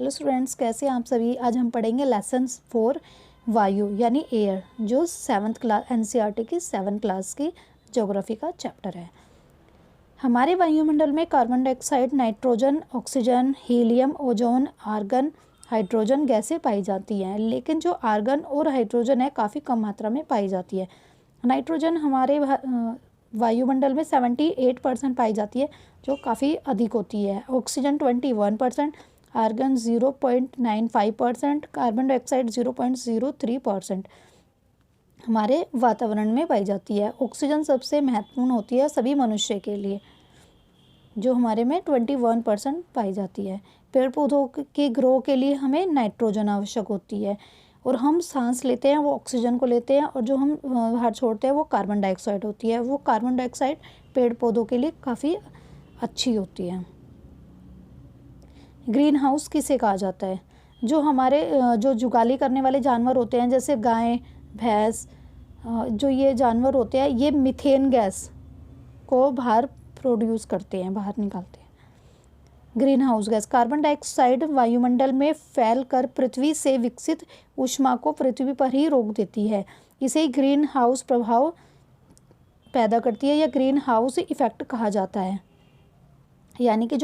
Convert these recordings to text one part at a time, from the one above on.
Hello students, कैसे हैं आप सभी। आज हम पढ़ेंगे लेसन 4 वायु यानी एयर, जो 7th क्लास एनसीईआरटी की 7th क्लास की ज्योग्राफी का चैप्टर है। हमारे वायुमंडल में carbon dioxide, nitrogen, oxygen, helium, ozone, argon, hydrogen गैसें पाई जाती हैं, लेकिन जो आर्गन और हाइड्रोजन है काफ़ी कम मात्रा में पाई जाती है। नाइट्रोजन हमारे वायुमंडल में 78% पाई जाती है, जो काफ़ी अधिक होती है। ऑक्सीजन 21%, आर्गन 0.95%, कार्बन डाइऑक्साइड 0.03% हमारे वातावरण में पाई जाती है। ऑक्सीजन सबसे महत्वपूर्ण होती है सभी मनुष्य के लिए, जो हमारे में 21% पाई जाती है। पेड़ पौधों के ग्रो के लिए हमें नाइट्रोजन आवश्यक होती है, और हम सांस लेते हैं वो ऑक्सीजन को लेते हैं, और जो हम बाहर छोड़ते हैं वो कार्बन डाइऑक्साइड होती है। वो कार्बन डाइऑक्साइड पेड़ पौधों के लिए काफ़ी अच्छी होती है। ग्रीन हाउस किसे कहा जाता है? जो हमारे जो जुगाली करने वाले जानवर होते हैं, जैसे गाय, भैंस, जो ये जानवर होते हैं, ये मीथेन गैस को बाहर प्रोड्यूस करते हैं, बाहर निकालते हैं। Green house gas, carbon dioxide वायुमंडल में फैलकर पृथ्वी से विकसित ऊष्मा को पृथ्वी पर ही रोक देती है। इसे ग्रीन हाउस प्रभाव पैदा करती है या ग्रीन हाउस इफेक्ट कहा जाता है। यानी कि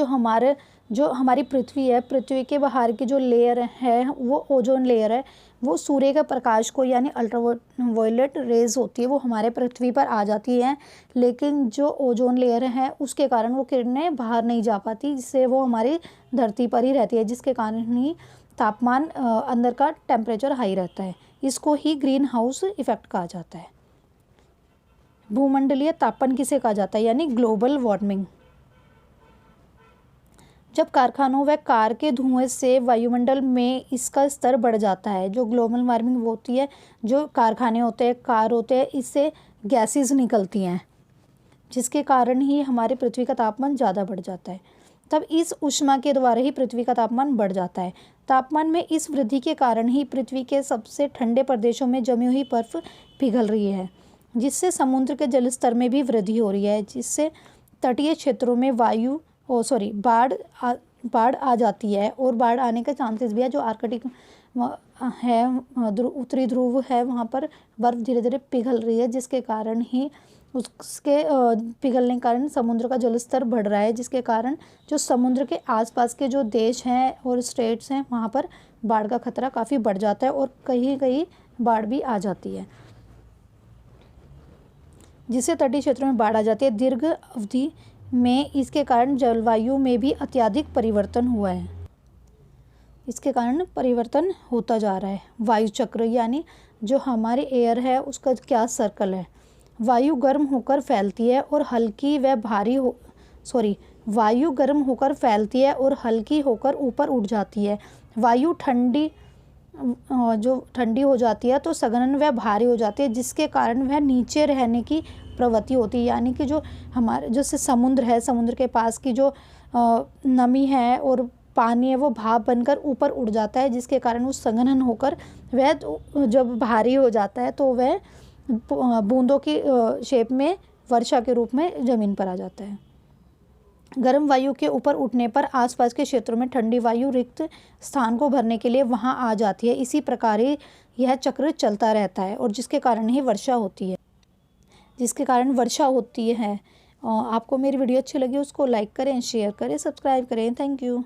जो हमारी पृथ्वी है, पृथ्वी के बाहर की जो लेयर है वो ओजोन लेयर है, वो सूर्य के प्रकाश को यानी अल्ट्रावायलेट रेज होती है, वो हमारे पृथ्वी पर आ जाती है, लेकिन जो ओजोन लेयर है उसके कारण वो किरणें बाहर नहीं जा पाती, जिससे वो हमारी धरती पर ही रहती है, जिसके कारण ही तापमान अंदर का टेम्परेचर हाई रहता है। इसको ही ग्रीन हाउस इफेक्ट कहा जाता है। भूमंडलीय तापन किसे कहा जाता है? यानी ग्लोबल वार्मिंग। जब कारखानों व कार के धुएं से वायुमंडल में इसका स्तर बढ़ जाता है, जो ग्लोबल वार्मिंग होती है, जो कारखाने होते हैं, कार होते हैं, इससे गैसेस निकलती हैं, जिसके कारण ही हमारे पृथ्वी का तापमान ज़्यादा बढ़ जाता है। तब इस ऊष्मा के द्वारा ही पृथ्वी का तापमान बढ़ जाता है। तापमान में इस वृद्धि के कारण ही पृथ्वी के सबसे ठंडे प्रदेशों में जमी हुई बर्फ पिघल रही है, जिससे समुद्र के जलस्तर में भी वृद्धि हो रही है, जिससे तटीय क्षेत्रों में बाढ़ आ जाती है, और बाढ़ आने के चांसेस भी है। जो आर्कटिक है, उत्तरी ध्रुव है, वहाँ पर बर्फ़ धीरे धीरे पिघल रही है, जिसके कारण ही उसके पिघलने के कारण समुद्र का जलस्तर बढ़ रहा है, जिसके कारण जो समुद्र के आसपास के जो देश हैं और स्टेट्स हैं, वहाँ पर बाढ़ का खतरा काफ़ी बढ़ जाता है, और कहीं कहीं बाढ़ भी आ जाती है, जिससे तटीय क्षेत्रों में बाढ़ आ जाती है। दीर्घ अवधि में इसके कारण जलवायु में भी अत्यधिक परिवर्तन हुआ है। इसके कारण परिवर्तन होता जा रहा है। वायु चक्र यानी जो हमारे एयर है उसका क्या सर्कल है। वायु गर्म होकर फैलती है और हल्की व भारी वायु गर्म होकर फैलती है और हल्की होकर ऊपर उठ जाती है। वायु ठंडी हो जाती है तो सघन व भारी हो जाती है, जिसके कारण वह नीचे रहने की प्रवृत्ति होती है। यानी कि जो हमारे जैसे समुद्र है, समुद्र के पास की जो नमी है और पानी है, वो भाप बनकर ऊपर उड़ जाता है, जिसके कारण वो संघनन होकर वह जब भारी हो जाता है तो वह बूंदों की शेप में वर्षा के रूप में ज़मीन पर आ जाता है। गर्म वायु के ऊपर उठने पर आसपास के क्षेत्रों में ठंडी वायु रिक्त स्थान को भरने के लिए वहां आ जाती है। इसी प्रकार ही यह चक्र चलता रहता है, और जिसके कारण ही वर्षा होती है। आपको मेरी वीडियो अच्छी लगी उसको लाइक करें, शेयर करें, सब्सक्राइब करें। Thank you.